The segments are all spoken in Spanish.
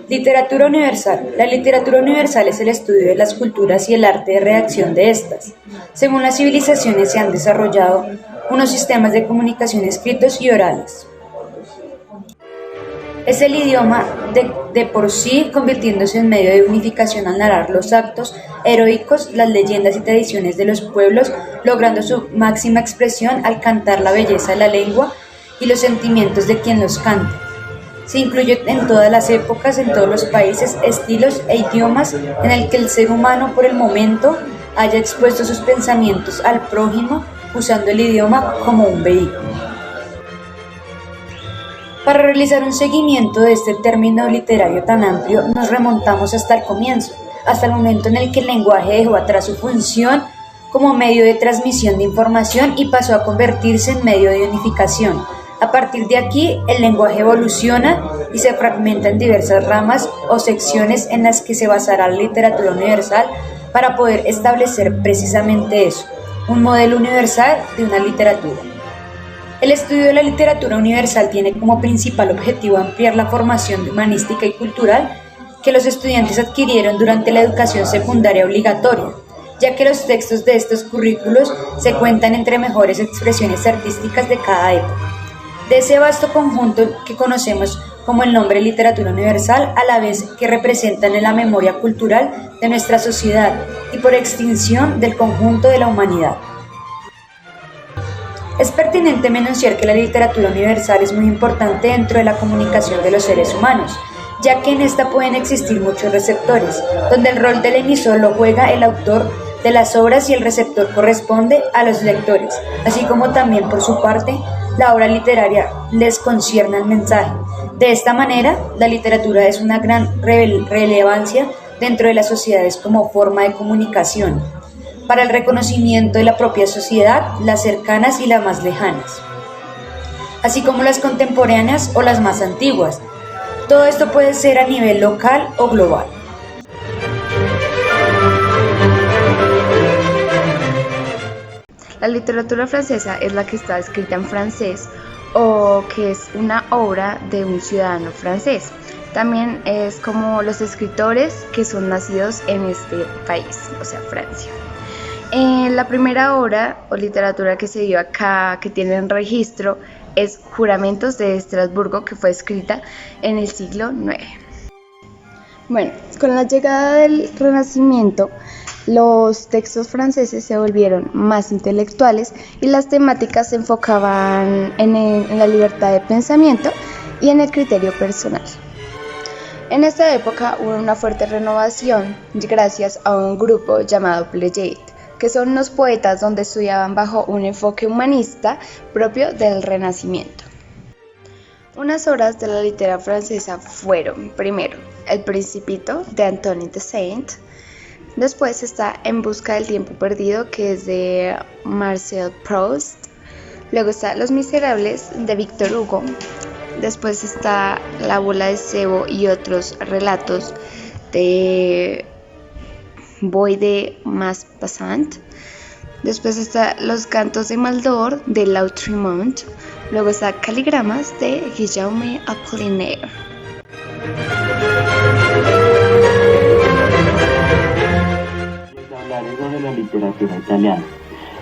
Literatura universal. La literatura universal es el estudio de las culturas y el arte de redacción de estas. Según las civilizaciones se han desarrollado unos sistemas de comunicación escritos y orales. Es el idioma de por sí convirtiéndose en medio de unificación al narrar los actos heroicos, las leyendas y tradiciones de los pueblos, logrando su máxima expresión al cantar la belleza de la lengua y los sentimientos de quien los canta. Se incluye en todas las épocas, en todos los países, estilos e idiomas en el que el ser humano por el momento haya expuesto sus pensamientos al prójimo usando el idioma como un vehículo. Para realizar un seguimiento de este término literario tan amplio, nos remontamos hasta el comienzo, hasta el momento en el que el lenguaje dejó atrás su función como medio de transmisión de información y pasó a convertirse en medio de unificación. A partir de aquí, el lenguaje evoluciona y se fragmenta en diversas ramas o secciones en las que se basará la literatura universal para poder establecer precisamente eso, un modelo universal de una literatura. El estudio de la literatura universal tiene como principal objetivo ampliar la formación humanística y cultural que los estudiantes adquirieron durante la educación secundaria obligatoria, ya que los textos de estos currículos se cuentan entre mejores expresiones artísticas de cada época. De ese vasto conjunto que conocemos como el nombre literatura universal, a la vez que representan en la memoria cultural de nuestra sociedad y por extinción del conjunto de la humanidad. Es pertinente mencionar que la literatura universal es muy importante dentro de la comunicación de los seres humanos, ya que en esta pueden existir muchos receptores, donde el rol del emisor lo juega el autor de las obras y el receptor corresponde a los lectores, así como también por su parte la obra literaria les concierne al mensaje. De esta manera, la literatura es una gran relevancia dentro de las sociedades como forma de comunicación, para el reconocimiento de la propia sociedad, las cercanas y las más lejanas, así como las contemporáneas o las más antiguas. Todo esto puede ser a nivel local o global. La literatura francesa es la que está escrita en francés o que es una obra de un ciudadano francés. También es como los escritores que son nacidos en este país, o sea, Francia. La primera obra o literatura que se dio acá, que tiene registro, es Juramentos de Estrasburgo, que fue escrita en el siglo IX. Bueno, con la llegada del Renacimiento, los textos franceses se volvieron más intelectuales y las temáticas se enfocaban en la libertad de pensamiento y en el criterio personal. En esta época hubo una fuerte renovación gracias a un grupo llamado Pléiades, que son unos poetas donde estudiaban bajo un enfoque humanista propio del Renacimiento. Unas obras de la literatura francesa fueron, primero, El Principito de Antoine de Saint, después está En busca del tiempo perdido, que es de Marcel Proust, luego está Los Miserables de Victor Hugo, después está La bola de cebo y otros relatos de Boy de Maupassant, después está Los cantos de Maldor de Lautréamont, luego está Caligramas de Guillaume Apollinaire. Les hablaré sobre la literatura italiana.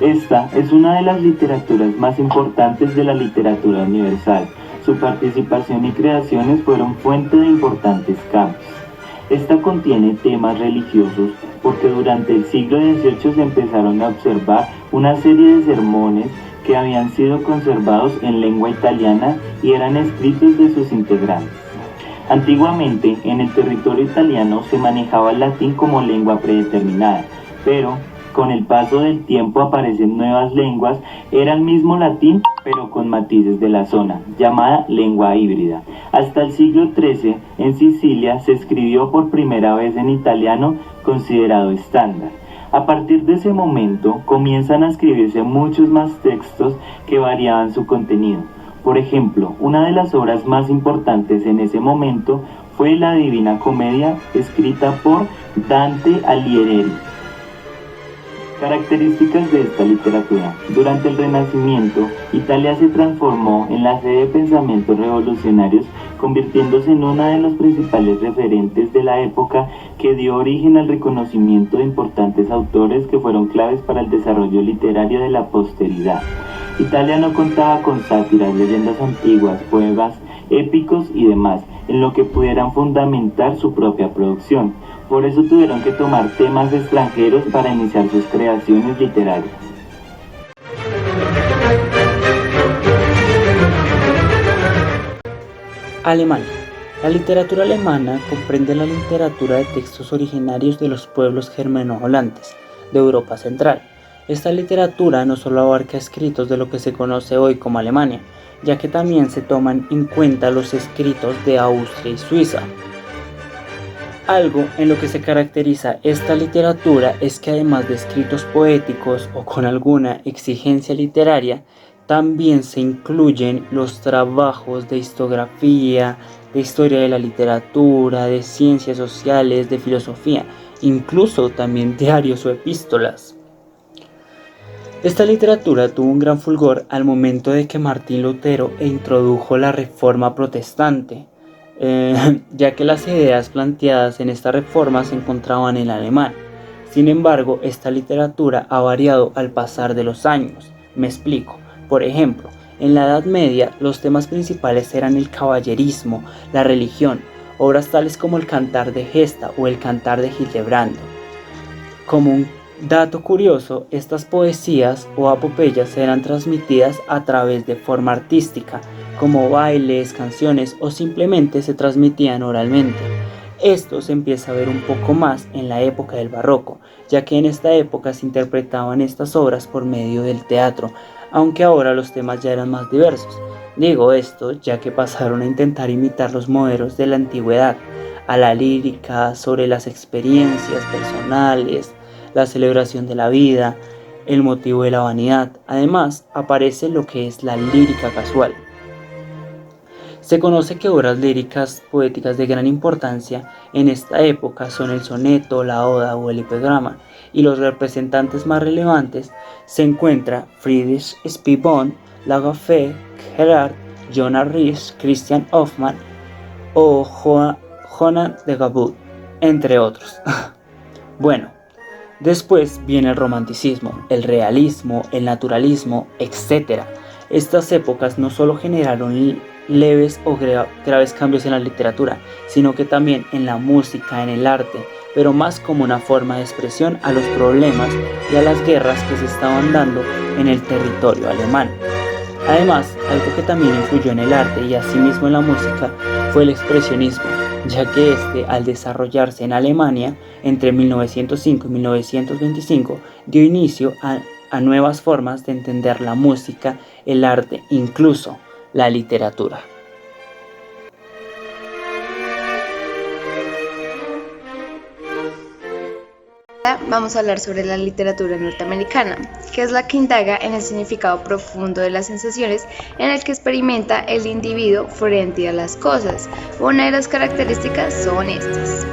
Esta es una de las literaturas más importantes de la literatura universal. Su participación y creaciones fueron fuente de importantes cambios. Esta contiene temas religiosos porque durante el siglo XVIII se empezaron a observar una serie de sermones que habían sido conservados en lengua italiana y eran escritos de sus integrantes. Antiguamente, en el territorio italiano se manejaba el latín como lengua predeterminada, pero con el paso del tiempo aparecen nuevas lenguas, era el mismo latín pero con matices de la zona, llamada lengua híbrida. Hasta el siglo XIII, en Sicilia, se escribió por primera vez en italiano considerado estándar. A partir de ese momento, comienzan a escribirse muchos más textos que variaban su contenido. Por ejemplo, una de las obras más importantes en ese momento fue la Divina Comedia, escrita por Dante Alighieri. Características de esta literatura. Durante el Renacimiento, Italia se transformó en la sede de pensamientos revolucionarios, convirtiéndose en una de los principales referentes de la época que dio origen al reconocimiento de importantes autores que fueron claves para el desarrollo literario de la posteridad. Italia no contaba con sátiras, leyendas antiguas, poemas épicos y demás, en lo que pudieran fundamentar su propia producción. Por eso tuvieron que tomar temas extranjeros para iniciar sus creaciones literarias. Alemania. La literatura alemana comprende la literatura de textos originarios de los pueblos germano-hablantes de Europa Central. Esta literatura no solo abarca escritos de lo que se conoce hoy como Alemania, ya que también se toman en cuenta los escritos de Austria y Suiza. Algo en lo que se caracteriza esta literatura es que además de escritos poéticos o con alguna exigencia literaria, también se incluyen los trabajos de historiografía, de historia de la literatura, de ciencias sociales, de filosofía, incluso también diarios o epístolas. Esta literatura tuvo un gran fulgor al momento de que Martín Lutero introdujo la Reforma Protestante, ya que las ideas planteadas en esta reforma se encontraban en alemán. Sin embargo, esta literatura ha variado al pasar de los años. Me explico. Por ejemplo, en la Edad Media los temas principales eran el caballerismo, la religión, obras tales como el Cantar de Gesta o el Cantar de Hildebrando. Como un dato curioso, estas poesías o apopeyas eran transmitidas a través de forma artística, como bailes, canciones o simplemente se transmitían oralmente. Esto se empieza a ver un poco más en la época del Barroco, ya que en esta época se interpretaban estas obras por medio del teatro, aunque ahora los temas ya eran más diversos. Digo esto ya que pasaron a intentar imitar los modelos de la antigüedad, a la lírica sobre las experiencias personales, la celebración de la vida, el motivo de la vanidad. Además, aparece lo que es la lírica casual. Se conoce que obras líricas poéticas de gran importancia en esta época son el soneto, la oda o el epigrama, y los representantes más relevantes se encuentran Friedrich Spivon, Lagafé, Gerard, Johann Riesch, Christian Hoffmann o Johann de Gabout, entre otros. Bueno, después viene el romanticismo, el realismo, el naturalismo, etc. Estas épocas no solo generaron leves o graves cambios en la literatura, sino que también en la música, en el arte, pero más como una forma de expresión a los problemas y a las guerras que se estaban dando en el territorio alemán. Además, algo que también influyó en el arte y asimismo en la música fue el expresionismo, ya que al desarrollarse en Alemania entre 1905 y 1925, dio inicio a nuevas formas de entender la música, el arte, incluso la literatura. Vamos a hablar sobre la literatura norteamericana, que es la que indaga en el significado profundo de las sensaciones en el que experimenta el individuo frente a las cosas. Una de las características son estas.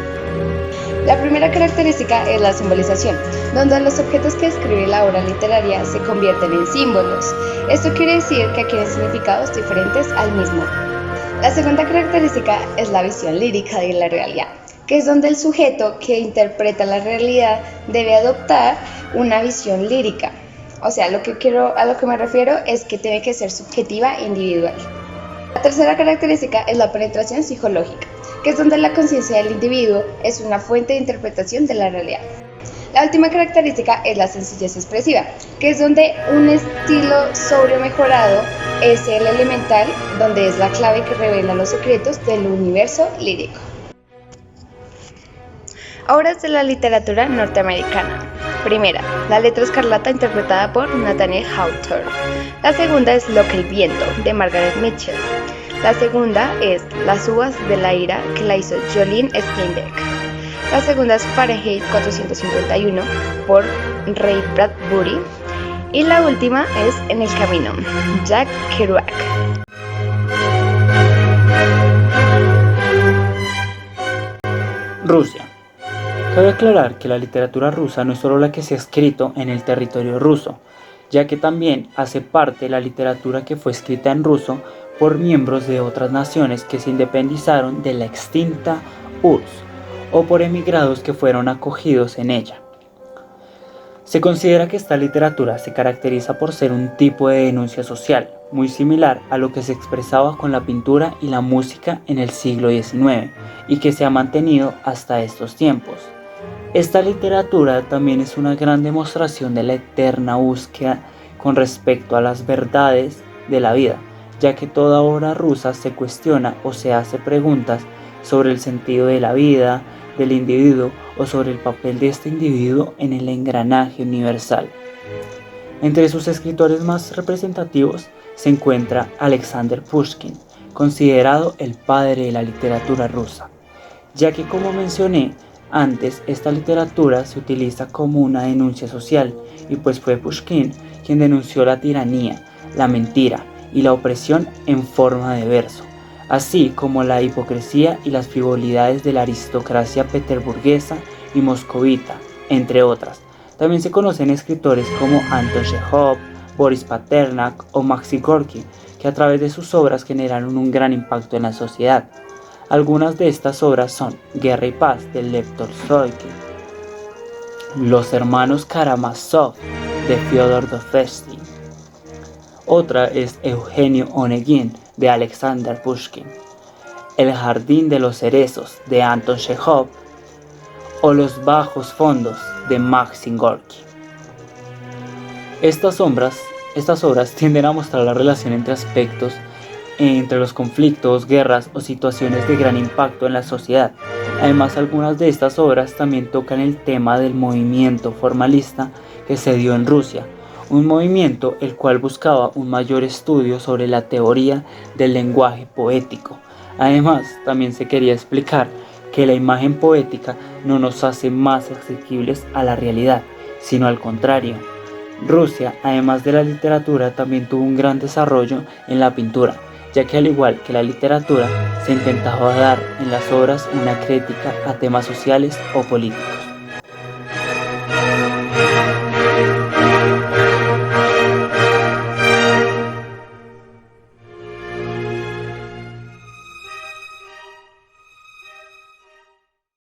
La primera característica es la simbolización, donde los objetos que describe la obra literaria se convierten en símbolos. Esto quiere decir que adquieren significados diferentes al mismo. La segunda característica es la visión lírica de la realidad, que es donde el sujeto que interpreta la realidad debe adoptar una visión lírica. O sea, a lo que me refiero es que tiene que ser subjetiva e individual. La tercera característica es la penetración psicológica, que es donde la conciencia del individuo es una fuente de interpretación de la realidad. La última característica es la sencillez expresiva, que es donde un estilo sobrio mejorado es el elemental, donde es la clave que revela los secretos del universo lírico. Obras de la literatura norteamericana. Primera, La letra escarlata, interpretada por Nathaniel Hawthorne. La segunda es Lo que el viento, de Margaret Mitchell. La segunda es Las uvas de la ira, que la hizo Jolene Steinbeck. La segunda es Fahrenheit 451, por Ray Bradbury. Y la última es En el camino, Jack Kerouac. Rusia. Cabe aclarar que la literatura rusa no es solo la que se ha escrito en el territorio ruso, ya que también hace parte de la literatura que fue escrita en ruso por miembros de otras naciones que se independizaron de la extinta URSS o por emigrados que fueron acogidos en ella. Se considera que esta literatura se caracteriza por ser un tipo de denuncia social, muy similar a lo que se expresaba con la pintura y la música en el siglo XIX y que se ha mantenido hasta estos tiempos. Esta literatura también es una gran demostración de la eterna búsqueda con respecto a las verdades de la vida, ya que toda obra rusa se cuestiona o se hace preguntas sobre el sentido de la vida, del individuo o sobre el papel de este individuo en el engranaje universal. Entre sus escritores más representativos se encuentra Alexander Pushkin, considerado el padre de la literatura rusa, ya que como mencioné antes, esta literatura se utiliza como una denuncia social y pues fue Pushkin quien denunció la tiranía, la mentira y la opresión en forma de verso, así como la hipocresía y las frivolidades de la aristocracia peterburguesa y moscovita, entre otras. También se conocen escritores como Anton Chejov, Boris Pasternak o Maxim Gorki, que a través de sus obras generaron un gran impacto en la sociedad. Algunas de estas obras son Guerra y Paz de Lev Tolstói, Los hermanos Karamazov de Fyodor Dostoyevski. Otra es Eugenio Onegin de Alexander Pushkin, El jardín de los cerezos de Anton Chejov o Los bajos fondos de Maxim Gorki. Estas obras tienden a mostrar la relación entre aspectos entre los conflictos, guerras o situaciones de gran impacto en la sociedad. Además, algunas de estas obras también tocan el tema del movimiento formalista que se dio en Rusia, un movimiento el cual buscaba un mayor estudio sobre la teoría del lenguaje poético. Además, también se quería explicar que la imagen poética no nos hace más accesibles a la realidad, sino al contrario. Rusia, además de la literatura, también tuvo un gran desarrollo en la pintura, ya que al igual que la literatura, se intentaba dar en las obras una crítica a temas sociales o políticos.